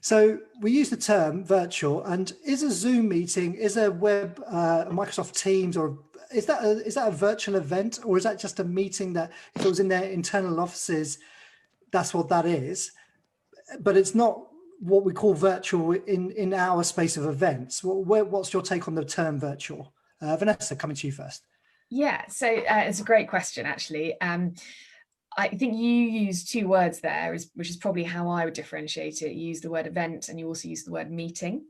So we use the term virtual, and is a Zoom meeting, is a web, Microsoft Teams, or is that a virtual event, or is that just a meeting that if it was in their internal offices, that's what that is? But it's not what we call virtual in our space of events. What's your take on the term virtual? Vanessa, coming to you first. Yeah, so it's a great question, actually. I think you use two words there, which is probably how I would differentiate it. You use the word event and you also use the word meeting.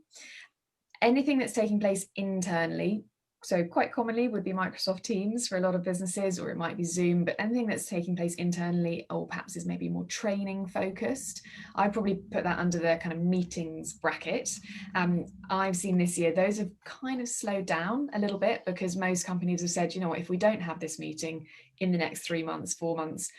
Anything that's taking place internally, so quite commonly would be Microsoft Teams for a lot of businesses, or it might be Zoom, but anything that's taking place internally, or perhaps is maybe more training focused, I'd probably put that under the kind of meetings bracket. I've seen this year, those have kind of slowed down a little bit because most companies have said, you know what, if we don't have this meeting in the next 3 months, 4 months,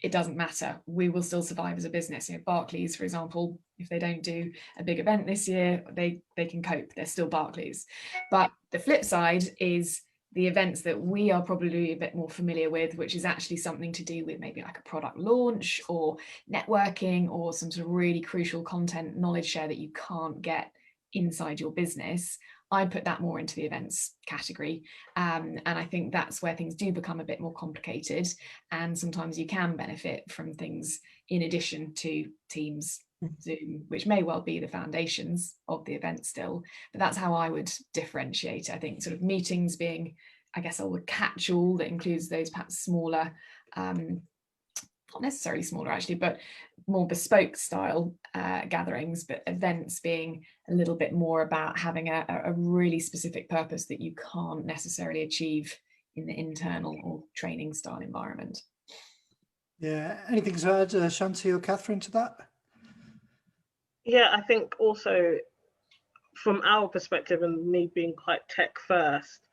it doesn't matter. We will still survive as a business. You know, Barclays, for example, if they don't do a big event this year, they can cope. They're still Barclays. But the flip side is the events that we are probably a bit more familiar with, which is actually something to do with maybe like a product launch or networking or some sort of really crucial content knowledge share that you can't get inside your business. I put that more into the events category. And I think that's where things do become a bit more complicated. And sometimes you can benefit from things in addition to Teams, Zoom, which may well be the foundations of the event still. But that's how I would differentiate. I think sort of meetings being, I guess, a catch-all that includes those perhaps smaller, not necessarily smaller actually, but more bespoke style gatherings, but events being a little bit more about having a really specific purpose that you can't necessarily achieve in the internal or training style environment. Yeah, anything to add, Shanti or Catherine, to that? Yeah, I think also from our perspective and me being quite tech first,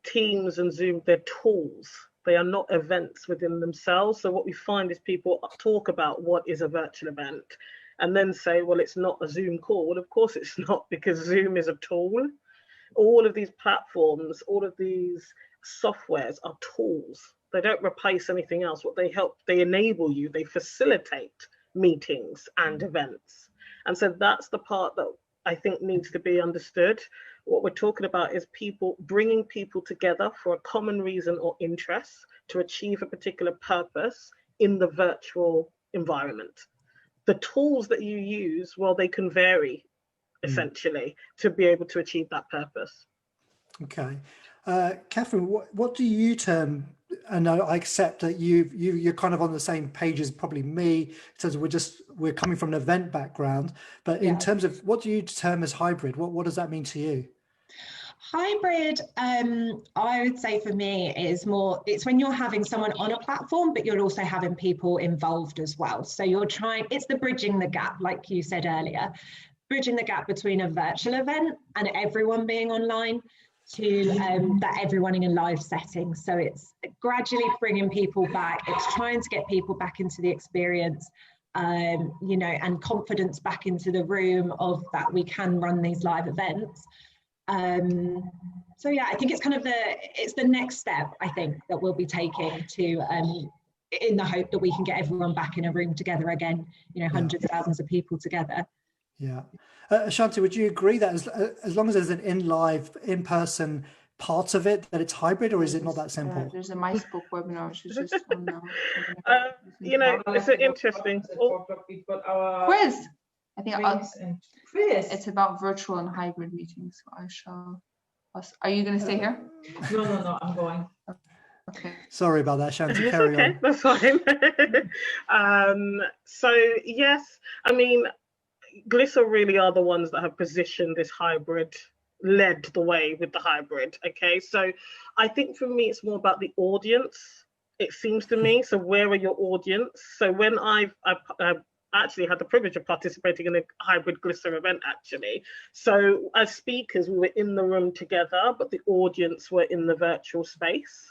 Teams and Zoom, they're tools. They are not events within themselves. So what we find is people talk about what is a virtual event and then say, well, it's not a Zoom call. Well, of course it's not, because Zoom is a tool. All of these platforms, all of these softwares are tools. They don't replace anything else. What they help, they enable you, they facilitate meetings and events. And so that's the part that I think needs to be understood. What we're talking about is people bringing people together for a common reason or interest to achieve a particular purpose in the virtual environment. The tools that you use, well, they can vary essentially to be able to achieve that purpose. Okay. Catherine, what do you term, and I accept that you're kind of on the same page as probably me, in terms of we're coming from an event background, but in terms of what do you term as hybrid? What does that mean to you? Hybrid, I would say for me is more, it's when you're having someone on a platform, but you're also having people involved as well. So you're trying, it's the bridging the gap, like you said earlier, bridging the gap between a virtual event and everyone being online to that everyone in a live setting. So it's gradually bringing people back. It's trying to get people back into the experience, you know, and confidence back into the room of that we can run these live events. So yeah, I think it's kind of it's the next step, I think, that we'll be taking to in the hope that we can get everyone back in a room together again, you know, hundreds of thousands of people together. Yeah. Shanti, would you agree that as long as there's an in-person part of it, that it's hybrid, or is it not that simple? There's a micebook webinar, which is just on now. You know, it's an interesting quiz. I think it's about virtual and hybrid meetings. So I shall. Are you going to stay here? No, I'm going. Okay. Sorry about that, Shanti. Carry on. That's fine. So yes, I mean, Glisser really are the ones that have positioned this hybrid, led the way with the hybrid. Okay, so I think for me it's more about the audience. It seems to me. So where are your audience? So when I've actually had the privilege of participating in a hybrid Glisser event actually. So as speakers, we were in the room together, but the audience were in the virtual space.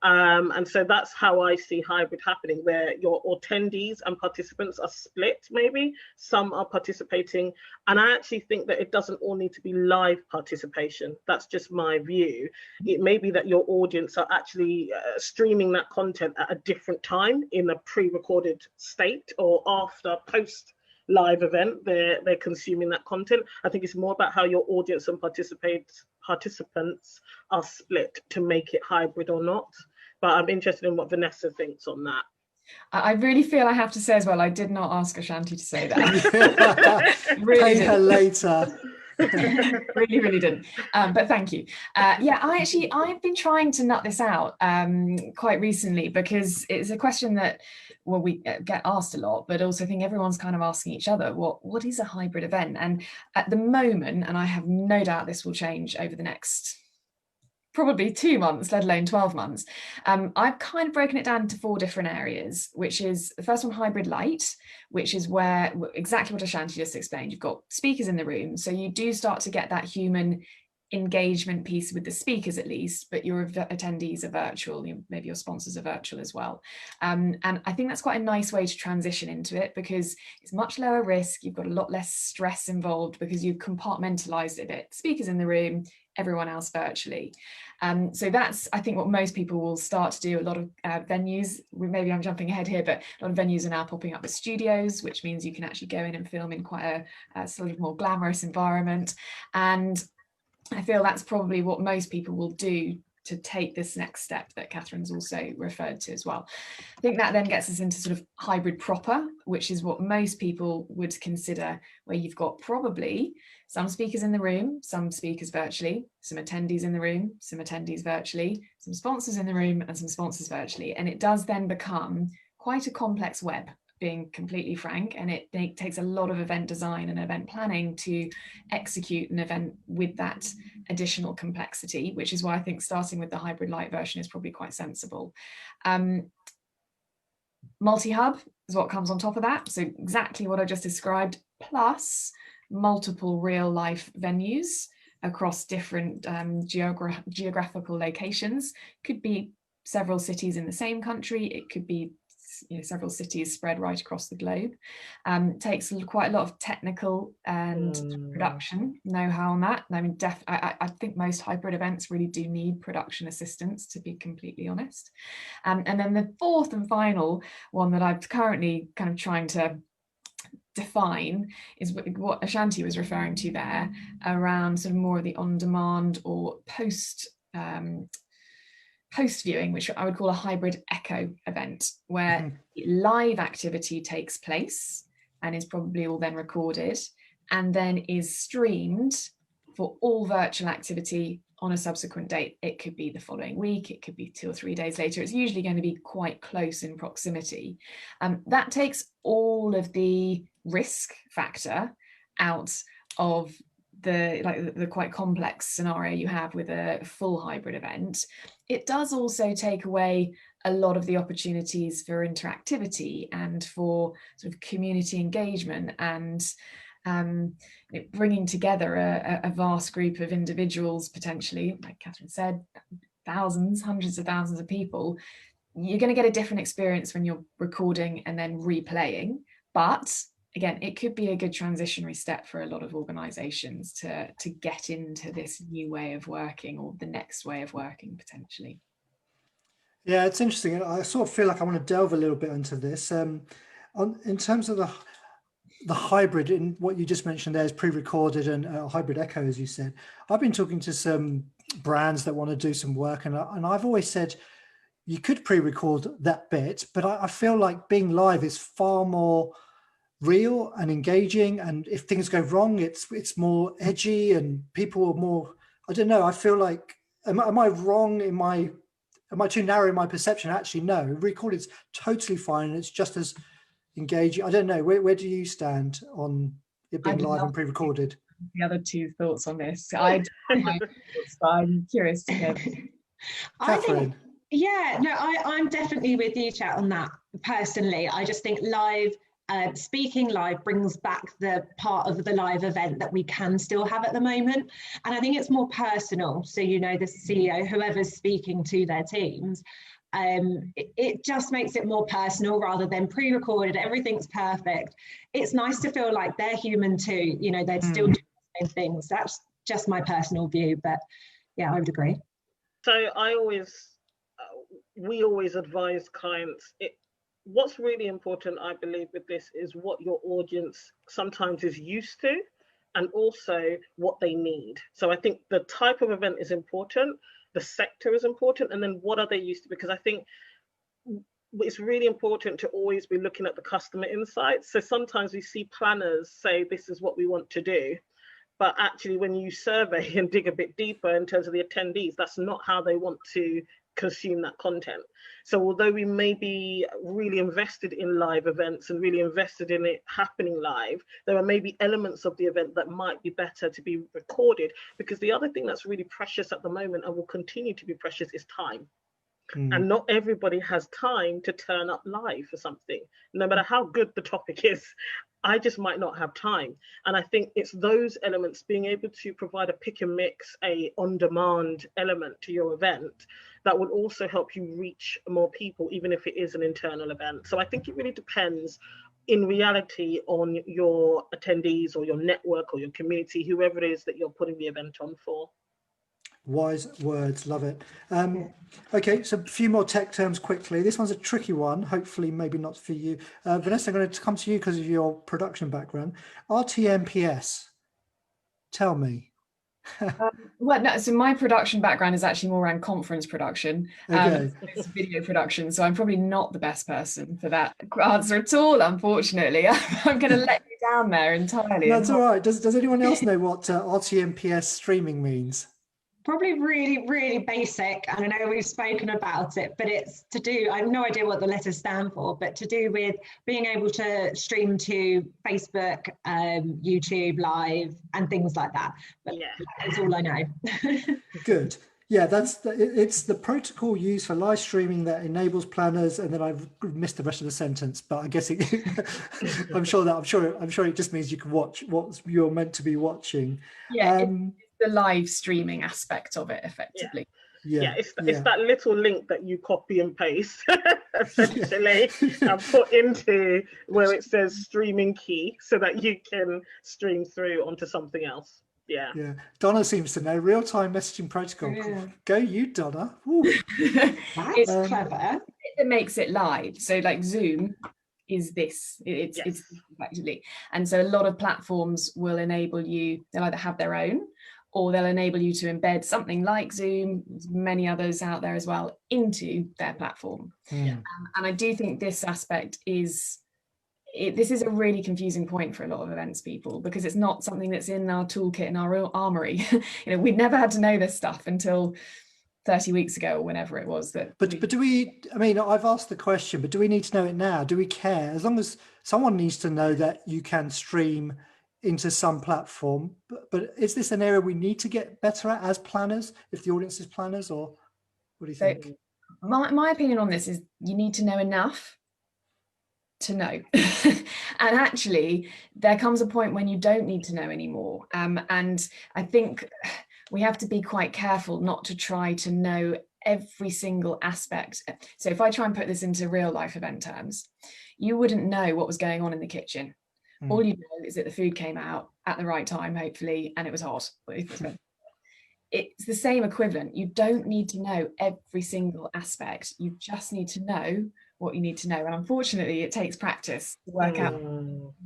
And so that's how I see hybrid happening, where your attendees and participants are split, maybe. Some are participating. And I actually think that it doesn't all need to be live participation. That's just my view. It may be that your audience are actually streaming that content at a different time in a pre-recorded state or after post live event, they're consuming that content. I think it's more about how your audience and participants are split to make it hybrid or not. But I'm interested in what Vanessa thinks on that. I really feel I have to say as well, I did not ask Ashanti to say that. Really pay her later. really didn't, but thank you. Yeah, I've been trying to nut this out quite recently, because it's a question that, well, we get asked a lot, but also I think everyone's kind of asking each other, what is a hybrid event? And at the moment, and I have no doubt this will change over the next probably 2 months, let alone 12 months. I've kind of broken it down into 4 different areas, which is the first one, hybrid light, which is where exactly what Ashanti just explained. You've got speakers in the room, so you do start to get that human engagement piece with the speakers at least, but your attendees are virtual, maybe your sponsors are virtual as well. And I think that's quite a nice way to transition into it, because it's much lower risk, you've got a lot less stress involved because you've compartmentalized it a bit. Speakers in the room, everyone else virtually. So that's, I think, what most people will start to do. A lot of venues, maybe I'm jumping ahead here, but a lot of venues are now popping up with studios, which means you can actually go in and film in quite a sort of more glamorous environment. And I feel that's probably what most people will do to take this next step that Catherine's also referred to as well. I think that then gets us into sort of hybrid proper, which is what most people would consider, where you've got probably some speakers in the room, some speakers virtually, some attendees in the room, some attendees virtually, some sponsors in the room and some sponsors virtually. And it does then become quite a complex web, being completely frank, and it takes a lot of event design and event planning to execute an event with that additional complexity, which is why I think starting with the hybrid light version is probably quite sensible. Multi-hub is what comes on top of that, so exactly what I just described, plus multiple real life venues across different geographical locations. Could be several cities in the same country, it could be several cities spread right across the globe. Takes quite a lot of technical and production know-how on that. I mean, I think most hybrid events really do need production assistance, to be completely honest. And then the fourth and final one that I'm currently kind of trying to define is what Ashanti was referring to there, around sort of more of the on-demand or post viewing, which I would call a hybrid echo event, where live activity takes place and is probably all then recorded and then is streamed for all virtual activity on a subsequent date. It could be the following week, it could be 2 or 3 days later. It's usually going to be quite close in proximity. That takes all of the risk factor out of the quite complex scenario you have with a full hybrid event. It does also take away a lot of the opportunities for interactivity and for sort of community engagement and bringing together a vast group of individuals, potentially, like Catherine said, thousands, hundreds of thousands of people. You're going to get a different experience when you're recording and then replaying, but again, it could be a good transitionary step for a lot of organizations to get into this new way of working, or the next way of working potentially. Yeah, it's interesting. I sort of feel like I want to delve a little bit into this. In terms of the hybrid, in what you just mentioned there is pre-recorded and hybrid echo, as you said. I've been talking to some brands that want to do some work, and I've always said you could pre-record that bit, but I feel like being live is far more real and engaging, and if things go wrong, it's more edgy and people are more, I don't know, I feel like, am I wrong am I too narrow in my perception? Actually, no, recorded's totally fine and it's just as engaging. I don't know, where do you stand on it being live and pre-recorded? The other two thoughts on this, I'm curious to hear. Catherine. I'm definitely with you, Chat, on that. Personally, I just think live, speaking live brings back the part of the live event that we can still have at the moment. And I think it's more personal. So, the CEO, whoever's speaking to their teams, it just makes it more personal rather than pre-recorded. Everything's perfect. It's nice to feel like they're human too. They're still doing the same things. That's just my personal view. But yeah, I would agree. So we always advise clients, what's really important, I believe, with this is what your audience sometimes is used to, and also what they need. So I think the type of event is important, the sector is important, and then what are they used to? Because I think it's really important to always be looking at the customer insights. So sometimes we see planners say, this is what we want to do. But actually, when you survey and dig a bit deeper in terms of the attendees, that's not how they want to consume that content. So although we may be really invested in live events and really invested in it happening live, there are maybe elements of the event that might be better to be recorded, because the other thing that's really precious at the moment and will continue to be precious is time. And not everybody has time to turn up live for something, no matter how good the topic is. I just might not have time. And I think it's those elements, being able to provide a pick and mix, a on-demand element to your event, that will also help you reach more people, even if it is an internal event. So I think it really depends in reality on your attendees or your network or your community, whoever it is that you're putting the event on for. Wise words, love it. Okay, so a few more tech terms quickly. This one's a tricky one, hopefully maybe not for you. Vanessa, I'm going to come to you because of your production background. RTMPS, tell me. Well, no, so my production background is actually more around conference production. Okay. It's video production, so I'm probably not the best person for that answer at all, unfortunately. I'm going to let you down there entirely. That's all right. Does anyone else know what RTMPS streaming means? Probably really, really basic. And I know we've spoken about it, but it's to do, I have no idea what the letters stand for, but to do with being able to stream to Facebook, YouTube Live and things like that. But that's all I know. Good. Yeah, it's the protocol used for live streaming that enables planners, and then I've missed the rest of the sentence, but I guess I'm sure it just means you can watch what you're meant to be watching. Yeah, it's the live streaming aspect of it, effectively. It's that little link that you copy and paste essentially and put into where it says streaming key, so that you can stream through onto something else. Yeah. Donna seems to know real-time messaging protocol. Yeah. Go you, Donna. That's clever. It makes it live. So like Zoom is this. It's effectively. And so a lot of platforms will enable you, they'll either have their own, or they'll enable you to embed something like Zoom, many others out there as well, into their platform. And I do think this aspect is, this is a really confusing point for a lot of events people, because it's not something that's in our toolkit, in our armory. We'd never had to know this stuff until 30 weeks ago or whenever it was that. But do we, I mean, I've asked the question, but do we need to know it now? Do we care? As long as someone needs to know that you can stream into some platform, but is this an area we need to get better at as planners, if the audience is planners, or what do you think? So my opinion on this is you need to know enough to know. And actually there comes a point when you don't need to know anymore, and I think we have to be quite careful not to try to know every single aspect. So if I try and put this into real life event terms, you wouldn't know what was going on in the kitchen. All you know is that the food came out at the right time, hopefully, and it was hot. It's the same equivalent. You don't need to know every single aspect. You just need to know what you need to know. And unfortunately, it takes practice to work out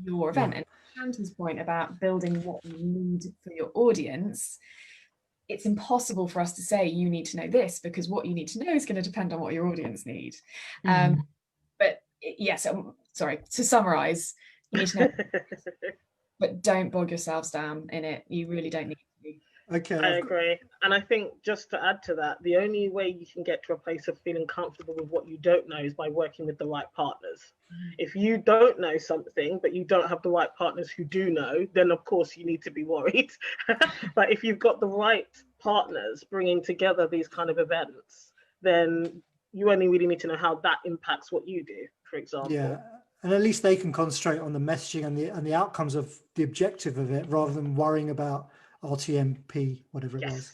your event. And Shanta's point about building what you need for your audience, it's impossible for us to say you need to know this, because what you need to know is going to depend on what your audience need. But yes, sorry, to summarize, you need to know, but don't bog yourselves down in it. You really don't need to. Okay, I agree. And I think, just to add to that, the only way you can get to a place of feeling comfortable with what you don't know is by working with the right partners. If you don't know something, but you don't have the right partners who do know, then of course you need to be worried. But if you've got the right partners bringing together these kind of events, then you only really need to know how that impacts what you do, for example. Yeah, and at least they can concentrate on the messaging and the outcomes of the objective of it, rather than worrying about RTMP, whatever it was.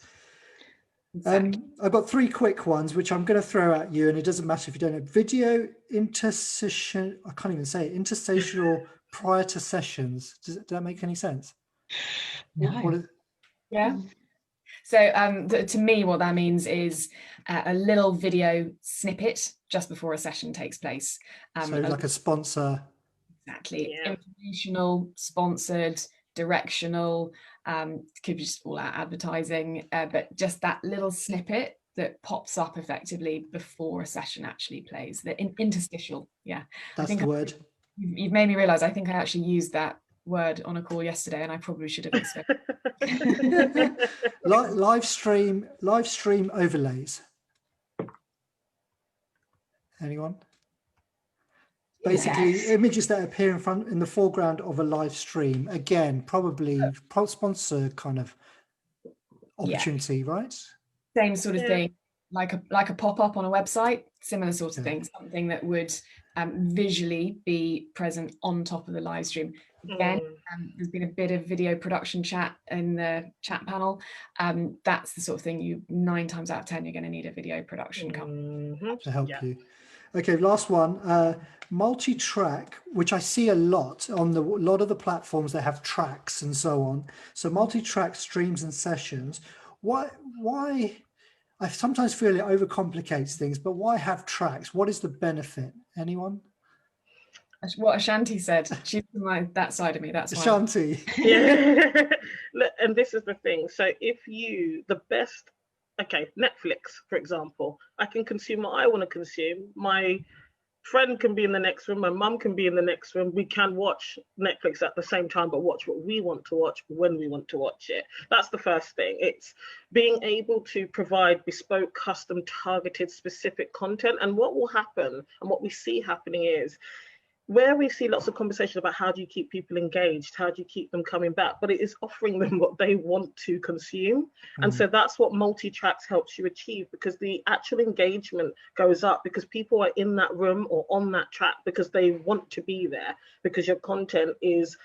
Exactly. I've got 3 quick ones, which I'm going to throw at you, and it doesn't matter if you don't know. Video interstitial, I can't even say it, interstitial prior to sessions. Does that make any sense? No. Yeah. So to me, what that means is a little video snippet just before a session takes place. So like a sponsor. Exactly. Yeah. Informational, sponsored, directional, could be just all out advertising, but just that little snippet that pops up effectively before a session actually plays, the interstitial. Yeah, That's the word. You've made me realize I think I actually used that word on a call yesterday, and I probably should have explained. live stream overlays. Anyone? Basically, Yes. images that appear in the foreground of a live stream. Again, probably sponsor kind of opportunity, right? Same sort of thing, like a pop-up on a website, similar sort of thing, something that would visually be present on top of the live stream. Again, there's been a bit of video production chat in the chat panel. That's the sort of thing 9 times out of 10 you're going to need a video production company to help you. Okay, last one, multi-track, which I see a lot on a lot of the platforms that have tracks and so on. So multi-track streams and sessions. Why? I sometimes feel it overcomplicates things, but why have tracks? What is the benefit? Anyone? What Ashanti said. She's that side of me. That's why. Ashanti. Yeah. And this is the thing. So if Netflix, for example, I can consume what I want to consume. My friend can be in the next room, my mum can be in the next room. We can watch Netflix at the same time, but watch what we want to watch when we want to watch it. That's the first thing. It's being able to provide bespoke, custom, targeted, specific content. And what will happen, and what we see happening is, where we see lots of conversation about how do you keep people engaged, how do you keep them coming back, but it is offering them what they want to consume. And so that's what multi-tracks helps you achieve, because the actual engagement goes up because people are in that room or on that track because they want to be there, because your content is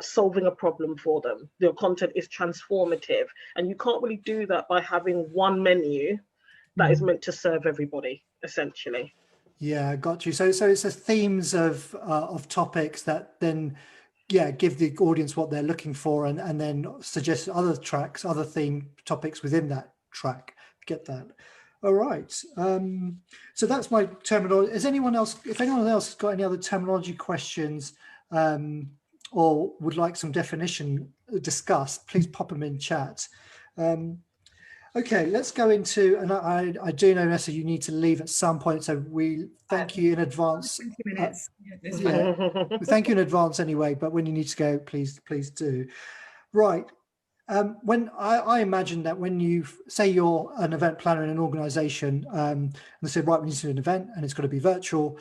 solving a problem for them. Your content is transformative, and you can't really do that by having one menu that is meant to serve everybody, essentially. Yeah, got you. So it's the themes of topics that then, give the audience what they're looking for, and then suggest other tracks, other theme topics within that track. Get that? All right. So that's my terminology. If anyone else has got any other terminology questions, or would like some definition discussed, please pop them in chat. Okay, let's go into, and I do know, Nessa, you need to leave at some point, so we thank you in advance. 20 minutes. We thank you in advance anyway, but when you need to go, please do. Right. When I imagine that when you say you're an event planner in an organization, and they say, right, we need to do an event and it's got to be virtual,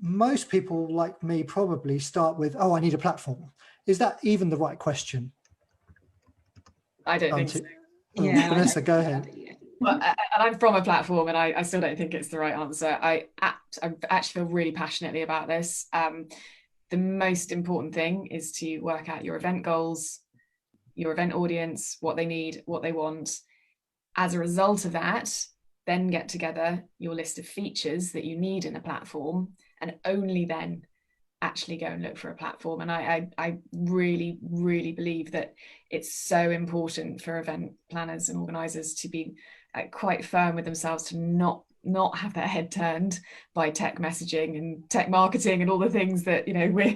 most people like me probably start with, oh, I need a platform. Is that even the right question? I don't think so. Yeah, Vanessa, go ahead. Well, and I'm from a platform, and I still don't think it's the right answer. I actually feel really passionately about this. The most important thing is to work out your event goals, your event audience, what they need, what they want. As a result of that, then get together your list of features that you need in a platform, and only then actually go and look for a platform. And I really, really believe that it's so important for event planners and organizers to be quite firm with themselves, to not have their head turned by tech messaging and tech marketing and all the things that we're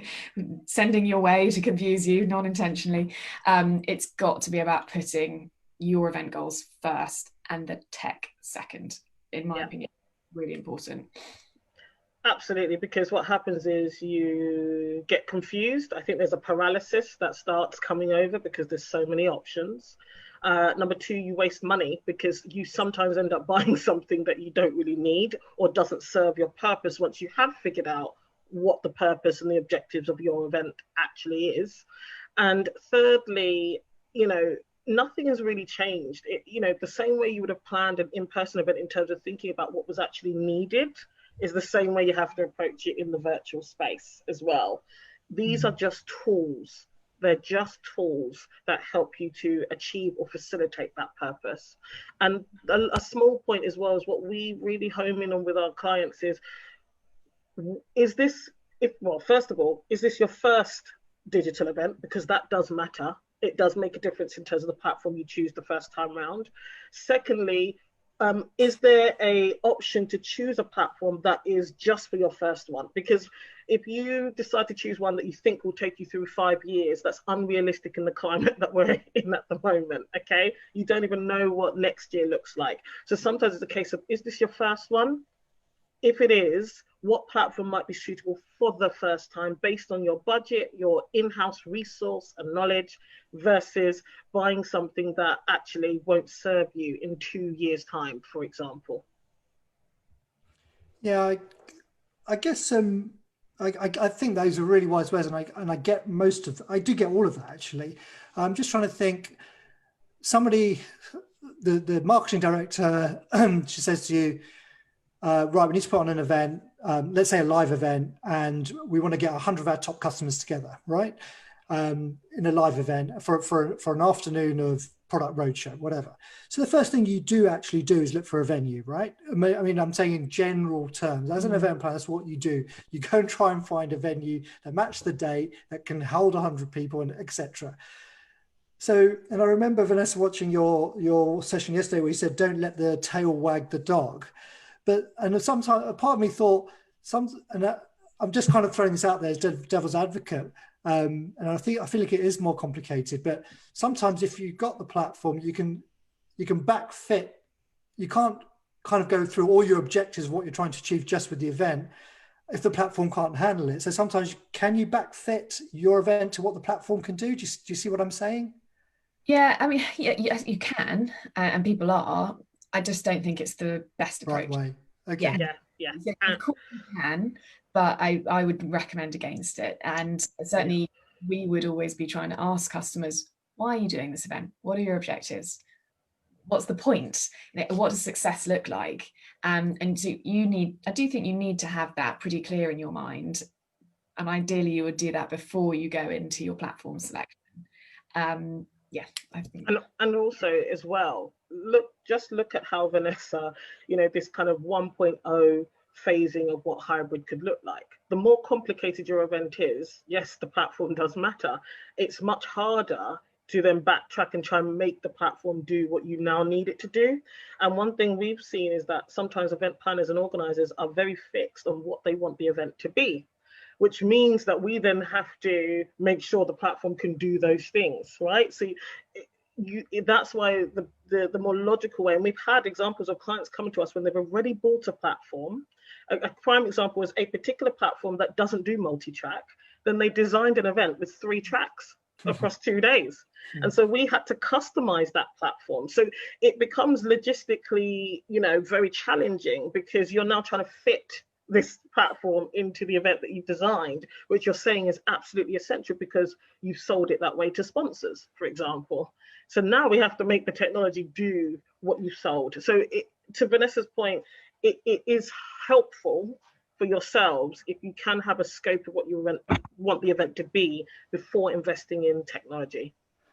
sending your way to confuse you non-intentionally. It's got to be about putting your event goals first and the tech second, in my opinion. Really important. Absolutely, because what happens is you get confused. I think there's a paralysis that starts coming over because there's so many options. Number two, you waste money because you sometimes end up buying something that you don't really need or doesn't serve your purpose once you have figured out what the purpose and the objectives of your event actually is. And thirdly, nothing has really changed. The same way you would have planned an in-person event in terms of thinking about what was actually needed is the same way you have to approach it in the virtual space as well. These are just tools. They're just tools that help you to achieve or facilitate that purpose. And a small point as well is what we really home in on with our clients is this, first of all, is this your first digital event? Because that does matter. it does make a difference in terms of the platform you choose the first time round. Secondly, is there a option to choose a platform that is just for your first one? Because if you decide to choose one that you think will take you through 5 years, that's unrealistic in the climate that we're in at the moment, okay? You don't even know what next year looks like. So sometimes it's a case of, is this your first one? If it is, what platform might be suitable for the first time based on your budget, your in-house resource and knowledge, versus buying something that actually won't serve you in 2 years' time, for example? Yeah, I guess I think those are really wise words, and I get most of I do get all of that actually. I'm just trying to think. Somebody, the marketing director, she says to you, right, we need to put on an event, let's say a live event, and we want to get 100 of our top customers together, right? In a live event for an afternoon of product roadshow, whatever. So the first thing you do actually do is look for a venue, right? I mean, I'm saying in general terms, as an event planner, that's what you do. You go and try and find a venue that matches the date, that can hold 100 people, and etc. So, and I remember, Vanessa, watching your session yesterday where you said, don't let the tail wag the dog. And sometimes a part of me thought, I'm just kind of throwing this out there as devil's advocate. And I feel like it is more complicated, but sometimes if you've got the platform, you can backfit. You can't kind of go through all your objectives of what you're trying to achieve just with the event if the platform can't handle it. So sometimes, can you backfit your event to what the platform can do? Do you see what I'm saying? Yeah, I mean, yes, you can, and people are. I just don't think it's the best approach. Right way. Okay. Yeah. Of course you can, but I would recommend against it. And certainly we would always be trying to ask customers, why are you doing this event? What are your objectives? What's the point? What does success look like? And so I do think you need to have that pretty clear in your mind. And ideally you would do that before you go into your platform selection. I think. And also as well, look at how Vanessa, this kind of 1.0 phasing of what hybrid could look like. The more complicated your event is, yes, the platform does matter. It's much harder to then backtrack and try and make the platform do what you now need it to do. And one thing we've seen is that sometimes event planners and organizers are very fixed on what they want the event to be, which means that we then have to make sure the platform can do those things, right? So that's why the more logical way, and we've had examples of clients coming to us when they've already bought a platform. A prime example is a particular platform that doesn't do multi-track. Then they designed an event with 3 tracks across 2 days. And so we had to customize that platform. So it becomes logistically, very challenging because you're now trying to fit this platform into the event that you've designed, which you're saying is absolutely essential because you've sold it that way to sponsors, for example. So now we have to make the technology do what you sold. So to Vanessa's point, it is helpful for yourselves if you can have a scope of what you want the event to be before investing in technology.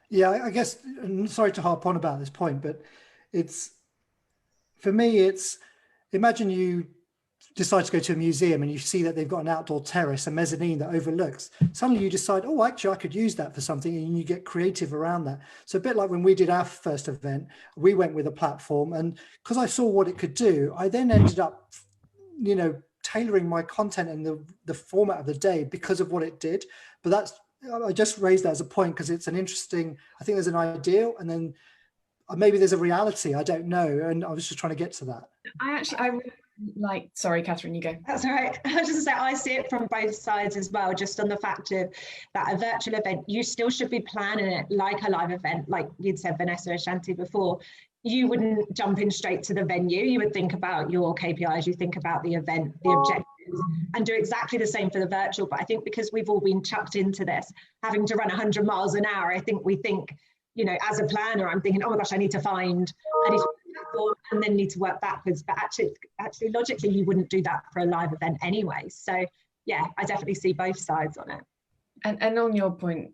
Yeah, I guess, and sorry to harp on about this point, but for me, imagine you decide to go to a museum and you see that they've got an outdoor terrace, a mezzanine that overlooks. Suddenly you decide, oh, actually, I could use that for something, and you get creative around that. So a bit like when we did our first event, we went with a platform, and because I saw what it could do, I then ended up, tailoring my content and the format of the day because of what it did. But I just raised that as a point because it's an interesting, I think there's an ideal and then maybe there's a reality, I don't know. And I was just trying to get to that. Sorry, Catherine, you go. That's all right. I was just saying, I see it from both sides as well, just on the fact of that a virtual event, you still should be planning it like a live event, like you'd said, Vanessa Ashanti, before. You wouldn't jump in straight to the venue. You would think about your KPIs, you think about the event, the objectives, and do exactly the same for the virtual. But I think because we've all been chucked into this, having to run 100 miles an hour, I think we think, as a planner, I'm thinking, oh my gosh, I need to platform and then need to work backwards. But actually, logically, you wouldn't do that for a live event anyway. So yeah, I definitely see both sides on it. And on your point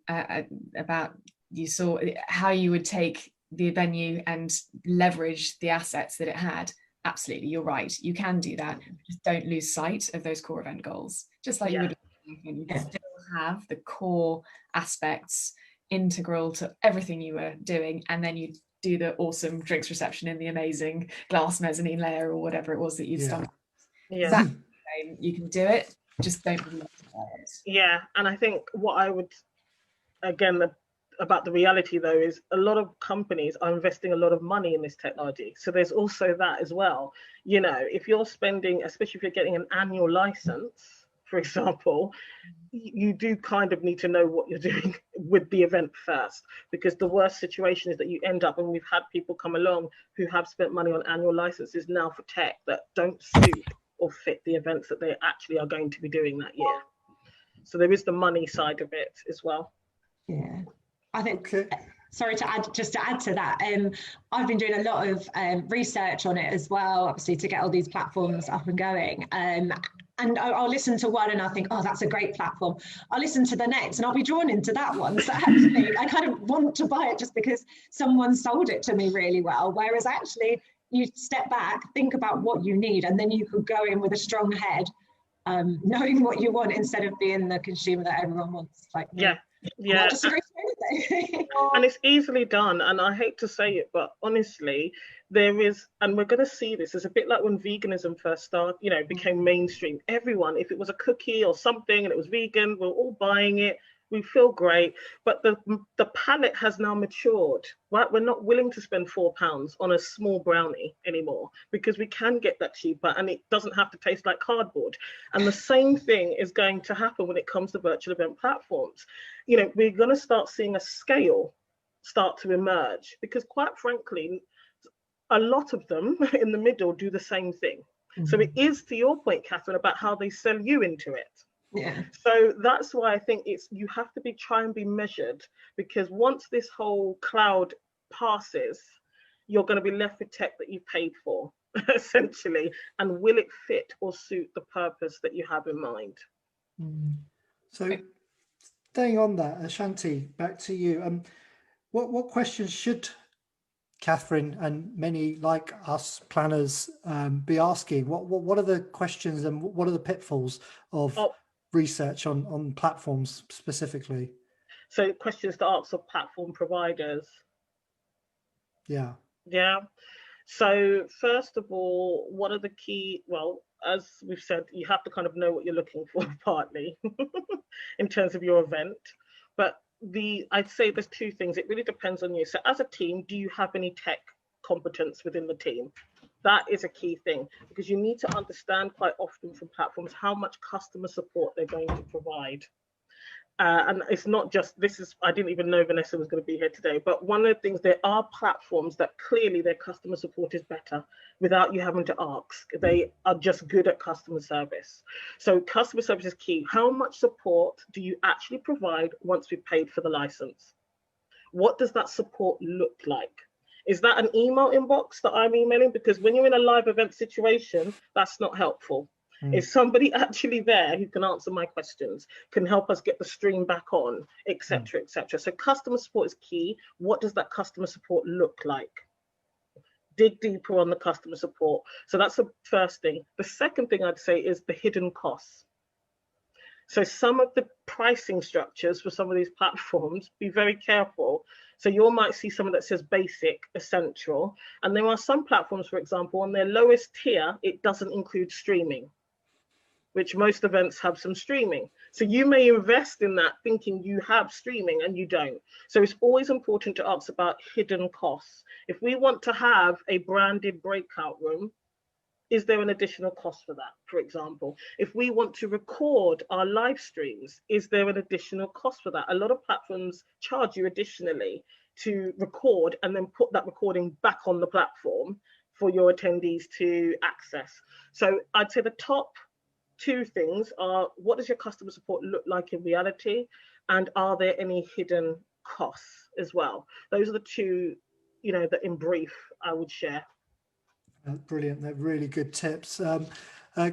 about you saw how you would take the venue and leverage the assets that it had, absolutely, you're right. You can do that. Just don't lose sight of those core event goals. Just like you would, you still have the core aspects integral to everything you were doing, and then you do the awesome drinks reception in the amazing glass mezzanine layer or whatever it was that you'd done. Yeah. You can do it, just don't be Yeah, and I think what I would, again, about the reality though, is a lot of companies are investing a lot of money in this technology. So there's also that as well. You know, if you're spending, especially if you're getting an annual license, for example, you do kind of need to know what you're doing with the event first, because the worst situation is that you end up, and we've had people come along who have spent money on annual licenses now for tech that don't suit or fit the events that they actually are going to be doing that year. So there is the money side of it as well. Yeah, I think, sorry to add, just to add to that, I've been doing a lot of research on it as well, obviously, to get all these platforms up and going. And I'll listen to one and I think, oh, that's a great platform. I'll listen to the next and I'll be drawn into that one. So actually, I kind of want to buy it just because someone sold it to me really well. Whereas actually, you step back, think about what you need, and then you could go in with a strong head, knowing what you want instead of being the consumer that everyone wants. Like me. Yeah. And it's easily done. And I hate to say it, but honestly, there is, and we're going to see this, it's a bit like when veganism first started, you know, became mainstream. Everyone, if it was a cookie or something and it was vegan, we're all buying it. We feel great, but the palate has now matured, right? We're not willing to spend £4 on a small brownie anymore because we can get that cheaper and it doesn't have to taste like cardboard. And the same thing is going to happen when it comes to virtual event platforms. You know, we're going to start seeing a scale start to emerge because, quite frankly, a lot of them in the middle do the same thing. So it is, to your point, Catherine, about how they sell you into it. Yeah. So that's why I think you have to try and be measured, because once this whole cloud passes, you're going to be left with tech that you paid for, essentially. And will it fit or suit the purpose that you have in mind? So staying on that, Ashanti, back to you. What questions should Catherine and many like us planners be asking? What are the questions and what are the pitfalls of research on platforms specifically? So questions to ask of platform providers. Yeah. So first of all, what are the key, well, as we've said, you have to kind of know what you're looking for partly in terms of your event. But I'd say there's two things. It really depends on you. So as a team, do you have any tech competence within the team? That is a key thing, because you need to understand quite often from platforms how much customer support they're going to provide. And it's not just, I didn't even know Vanessa was going to be here today, but one of the things, there are platforms that clearly their customer support is better without you having to ask. They are just good at customer service. So customer service is key. How much support do you actually provide once we've paid for the license? What does that support look like? Is that an email inbox that I'm emailing? Because when you're in a live event situation, that's not helpful. Is somebody actually there who can answer my questions, can help us get the stream back on, etc., etc. So customer support is key. What does that customer support look like? Dig deeper on the customer support. So that's the first thing. The second thing I'd say is the hidden costs. So some of the pricing structures for some of these platforms, be very careful. So you might see someone that says basic, essential, and there are some platforms, for example, on their lowest tier, it doesn't include streaming, which most events have some streaming. So you may invest in that thinking you have streaming and you don't. So it's always important to ask about hidden costs. If we want to have a branded breakout room, is there an additional cost for that, for example? If we want to record our live streams, is there an additional cost for that? A lot of platforms charge you additionally to record and then put that recording back on the platform for your attendees to access. So I'd say the top two things are, what does your customer support look like in reality? And are there any hidden costs as well? Those are the two, that in brief, I would share. Brilliant. They're really good tips.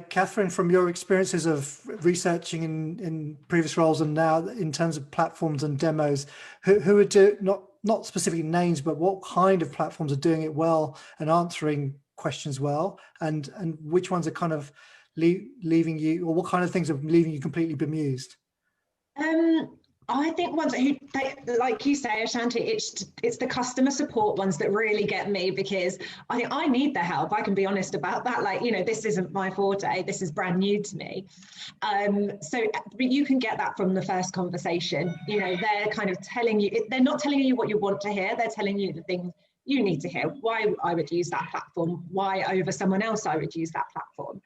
Catherine, from your experiences of researching in previous roles and now in terms of platforms and demos, who are not specific names, but what kind of platforms are doing it well and answering questions well, and which ones are kind of leaving you, or what kind of things are leaving you completely bemused? I think like you say, Ashanti, it's the customer support ones that really get me, because I think I need the help. I can be honest about that. Like, you know, this isn't my forte. This is brand new to me. But you can get that from the first conversation. You know, they're kind of telling you, they're not telling you what you want to hear. They're telling you the things you need to hear. Why I would use that platform. Why over someone else I would use that platform.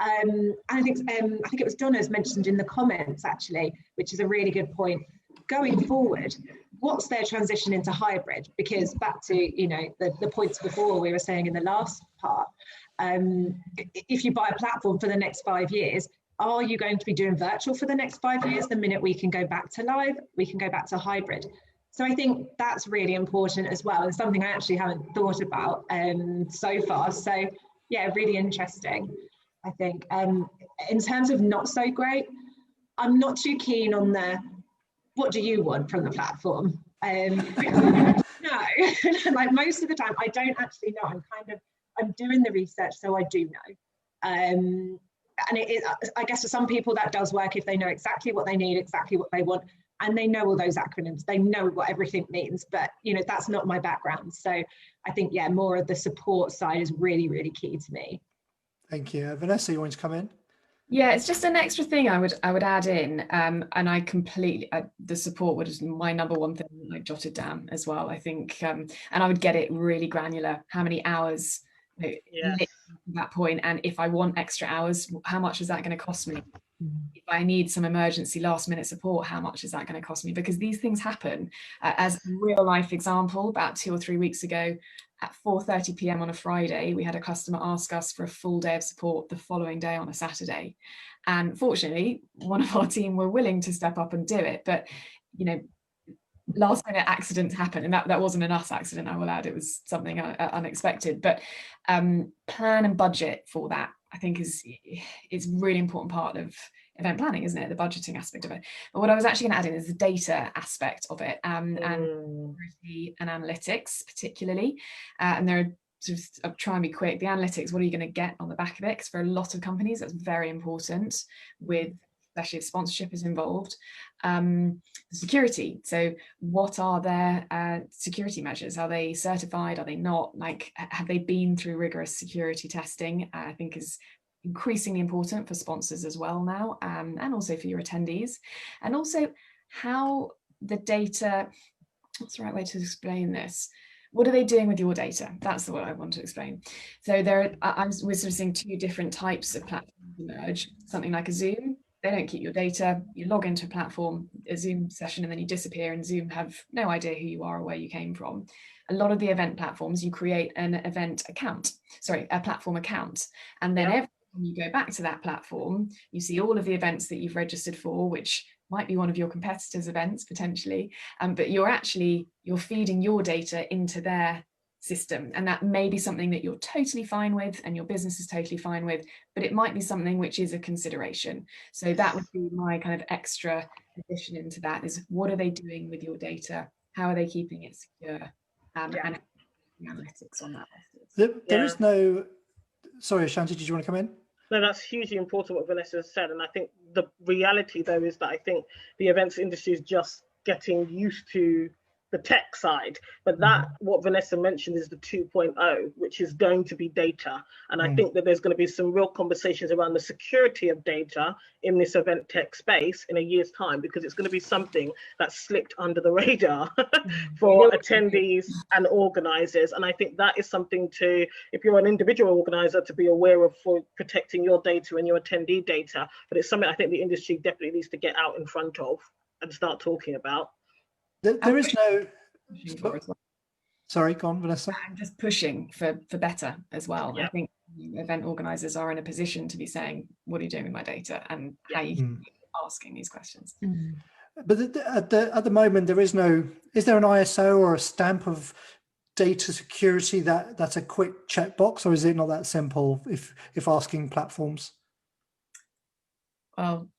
And I think it was Donna's mentioned in the comments actually, which is a really good point. Going forward, what's their transition into hybrid? Because back to, you know, the points before we were saying in the last part, if you buy a platform for the next 5 years, are you going to be doing virtual for the next 5 years? The minute we can go back to live, we can go back to hybrid. So I think that's really important as well, and something I actually haven't thought about so far. So yeah, really interesting. I think in terms of not so great, I'm not too keen on the what do you want from the platform? No, like most of the time I don't actually know. I'm doing the research, so I do know. And I guess for some people that does work if they know exactly what they need, exactly what they want, and they know all those acronyms, they know what everything means. But you know, that's not my background. So I think, yeah, more of the support side is really, really key to me. Thank you. Vanessa, you want to come in? Yeah, it's just an extra thing I would add in, and I completely the support was my number one thing I jotted down as well. I think, and I would get it really granular. How many hours, you know, Yes. at that point, and if I want extra hours, how much is that going to cost me? If I need some emergency last minute support, how much is that going to cost me? Because these things happen. As a real life example, about 2 or 3 weeks ago, at 4:30 p.m. on a Friday, we had a customer ask us for a full day of support the following day on a Saturday. And fortunately, one of our team were willing to step up and do it. But, you know, last minute accidents happen, and that wasn't an us accident, I will add. It was something unexpected. But plan and budget for that, I think, is really important part of event planning, isn't it? The budgeting aspect of it. But what I was actually going to add in is the data aspect of it, and analytics particularly. And there are I'll try and be quick. The analytics, what are you going to get on the back of it? Because for a lot of companies, that's very important, especially if sponsorship is involved. Security. So what are their security measures? Are they certified? Are they not? Like, have they been through rigorous security testing? I think is increasingly important for sponsors as well now, and also for your attendees. And also how the data, what's the right way to explain this? What are they doing with your data? That's what I want to explain. So we're sort of seeing two different types of platforms emerge. Something like a Zoom, they don't keep your data. You log into a platform, a Zoom session, and then you disappear, and Zoom have no idea who you are or where you came from. A lot of the event platforms, you create an event account, a platform account. And then every time you go back to that platform, you see all of the events that you've registered for, which might be one of your competitors' events potentially, but you're feeding your data into their system, and that may be something that you're totally fine with and your business is totally fine with, but it might be something which is a consideration. So that would be my kind of extra addition into that, is what are they doing with your data? How are they keeping it secure? And analytics on that. There is no, sorry, Ashanti, did you want to come in? No, that's hugely important what Vanessa said. And I think the reality, though, is that I think the events industry is just getting used to the tech side. But that, what Vanessa mentioned, is the 2.0, which is going to be data. And I think that there's going to be some real conversations around the security of data in this event tech space in a year's time, because it's going to be something that's slipped under the radar for attendees and organizers. And I think that is something to, if you're an individual organizer, to be aware of for protecting your data and your attendee data. But it's something I think the industry definitely needs to get out in front of and start talking about. There is no, sorry, go on, Vanessa. I'm just pushing for better as well. I think event organizers are in a position to be saying, what are you doing with my data, and how you keep asking these questions. But at the moment, is there an ISO or a stamp of data security that's a quick checkbox, or is it not that simple if asking platforms? Well,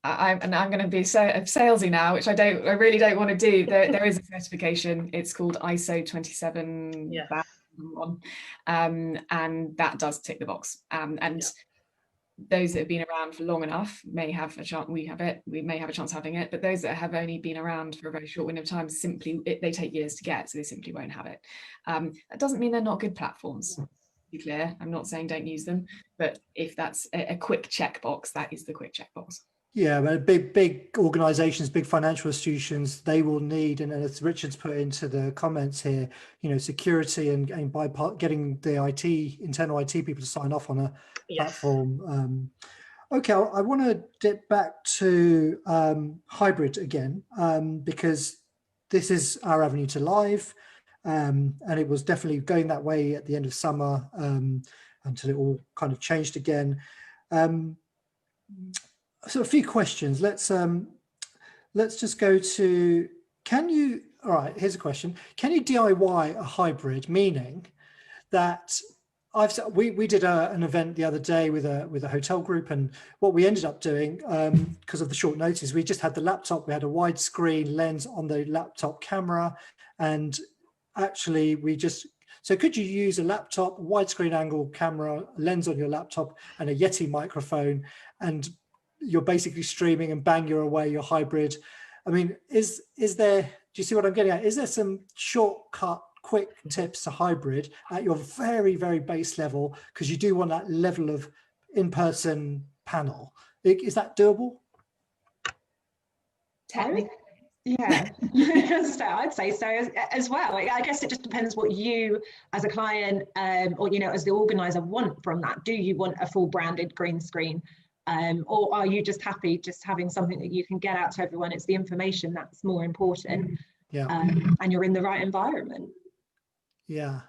I'm going to be salesy now, which I really don't want to do. There is a certification. It's called ISO 27001, and that does tick the box. And those that have been around for long enough may have a chance. We may have a chance of having it, but those that have only been around for a very short window of time, simply they take years to get, so they simply won't have it. That doesn't mean they're not good platforms. To be clear, I'm not saying don't use them, but if that's a quick checkbox, that is the quick checkbox. Yeah, but big organizations, big financial institutions, they will need, and as Richard's put into the comments here, security and by getting the internal IT people to sign off on a platform. Okay, I want to dip back to hybrid again, because this is our avenue to live, and it was definitely going that way at the end of summer, until it all kind of changed again. So a few questions. Let's just go to, all right, here's a question. Can you DIY a hybrid, meaning that we did an event the other day with a hotel group, and what we ended up doing, because of the short notice, we just had the laptop, we had a widescreen lens on the laptop camera, and actually so could you use a laptop, widescreen angle camera, lens on your laptop, and a Yeti microphone, and you're basically streaming, and bang, you're away, you're hybrid. I mean, is there, do you see what I'm getting at? Is there some shortcut, quick tips to hybrid at your very, very base level? Because you do want that level of in-person panel. Is that doable? Technically. Yeah, so I'd say so as well. I guess it just depends what you as a client or as the organizer want from that. Do you want a full branded green screen? Or are you just happy just having something that you can get out to everyone? It's the information that's more important. Yeah. And you're in the right environment. Yeah.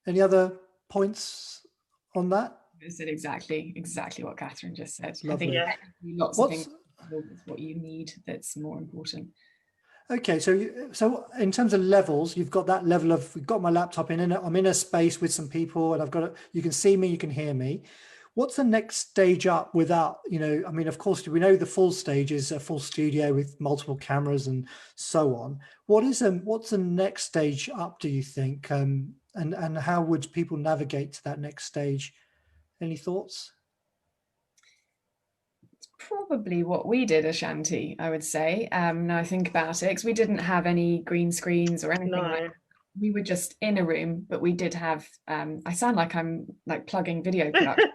Any other points on that? I said exactly what Catherine just said. Lovely. I think lots of things is what you need that's more important. Okay, so in terms of levels, you've got that level of, we've got my laptop I'm in a space with some people, and you can see me, you can hear me. What's the next stage up without, I mean, of course, we know the full stage is a full studio with multiple cameras and so on. What's the next stage up, do you think? And how would people navigate to that next stage? Any thoughts? It's probably what we did, Ashanti, I would say. Now I think about it, because we didn't have any green screens or anything like that. We were just in a room, but we did have, I sound like I'm like plugging video production.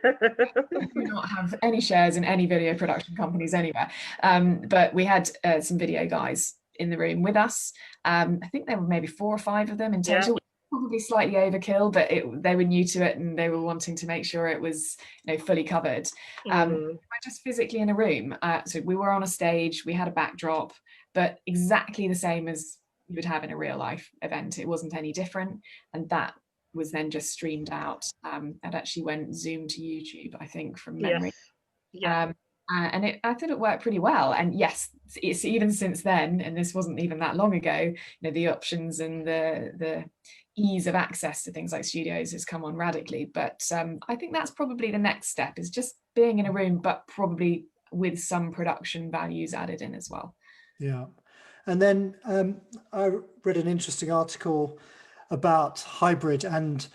We do not have any shares in any video production companies anywhere. But we had some video guys in the room with us. I think there were maybe 4 or 5 of them in total. Probably slightly overkill, but they were new to it, and they were wanting to make sure it was fully covered. We're just physically in a room. So we were on a stage, we had a backdrop, but exactly the same as you would have in a real life event. It wasn't any different, and that was then just streamed out. It actually went Zoom to YouTube, I think, from memory. And I thought it worked pretty well. And yes, it's even since then, and this wasn't even that long ago, the options and the ease of access to things like studios has come on radically. But I think that's probably the next step, is just being in a room, but probably with some production values added in as well. Yeah. And then I read an interesting article about hybrid, and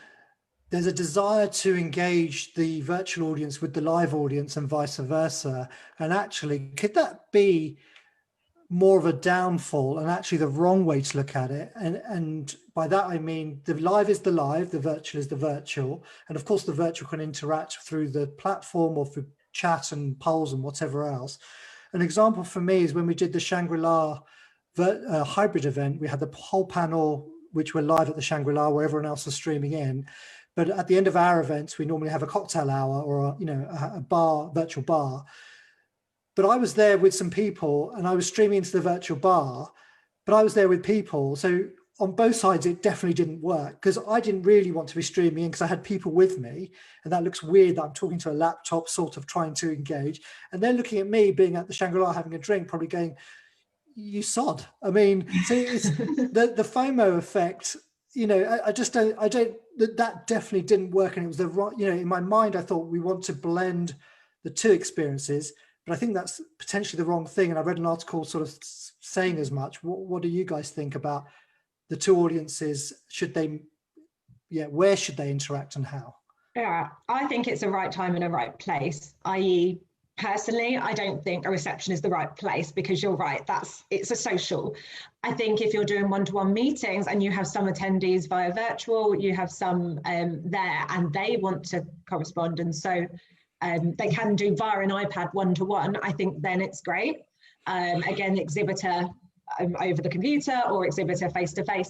there's a desire to engage the virtual audience with the live audience and vice versa. And actually, could that be more of a downfall and actually the wrong way to look at it? And by that, I mean, the live is the live, the virtual is the virtual. And of course, the virtual can interact through the platform or through chat and polls and whatever else. An example for me is when we did the Shangri-La hybrid event, we had the whole panel, which were live at the Shangri-La where everyone else was streaming in. But at the end of our events, we normally have a cocktail hour or a bar, virtual bar. But I was there with some people, and I was streaming into the virtual bar, but I was there with people. So on both sides, it definitely didn't work, because I didn't really want to be streaming in because I had people with me, and that looks weird that I'm talking to a laptop, sort of trying to engage. And they're looking at me being at the Shangri-La having a drink, probably going, you sod. I mean, so it's the FOMO effect. That definitely didn't work, and it was the right. In my mind, I thought we want to blend the two experiences, but I think that's potentially the wrong thing. And I read an article sort of saying as much. What do you guys think about the two audiences? Where should they interact and how? Yeah, I think it's a right time and a right place, i.e. personally, I don't think a reception is the right place, because you're right, it's a social. I think if you're doing one-to-one meetings and you have some attendees via virtual, you have some there and they want to correspond, and so they can do via an iPad one-to-one, I think then it's great. Again, exhibitor over the computer or exhibitor face-to-face.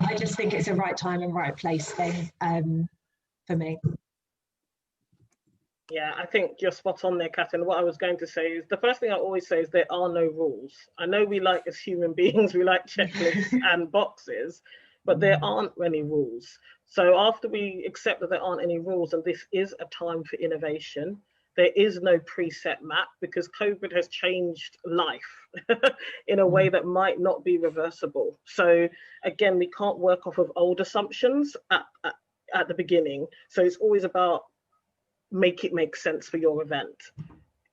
I just think it's a right time and right place thing for me. Yeah, I think you're spot on there, Kat. And what I was going to say is, the first thing I always say is there are no rules. I know we like, as human beings, we like checklists and boxes, but there aren't any rules. So after we accept that there aren't any rules and this is a time for innovation, there is no preset map, because COVID has changed life in a way that might not be reversible. So again, we can't work off of old assumptions at the beginning. So it's always about make it make sense for your event.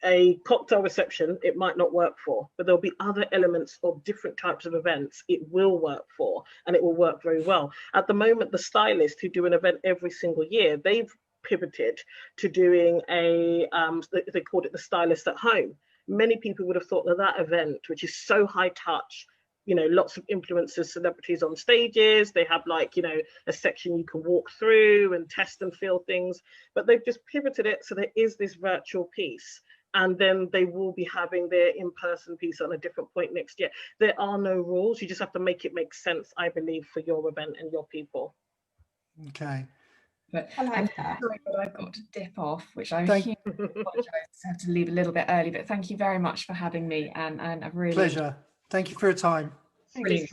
A cocktail reception, it might not work for, but there'll be other elements of different types of events it will work for, and it will work very well. At the moment, the stylists who do an event every single year, they've pivoted to doing a, they called it the stylist at home. Many people would have thought that that event, which is so high touch, you know, lots of influencers, celebrities on stages, they have like, you know, a section you can walk through and test and feel things, but they've just pivoted it so there is this virtual piece, and then they will be having their in-person piece on a different point next year. There are no rules, you just have to make it make sense, I believe, for your event and your people. Okay. But I like that. Sorry, but I've got to dip off, which I Thank- apologise. I have to leave a little bit early, but thank you very much for having me, and I've really Pleasure. Thank you for your time. brilliant.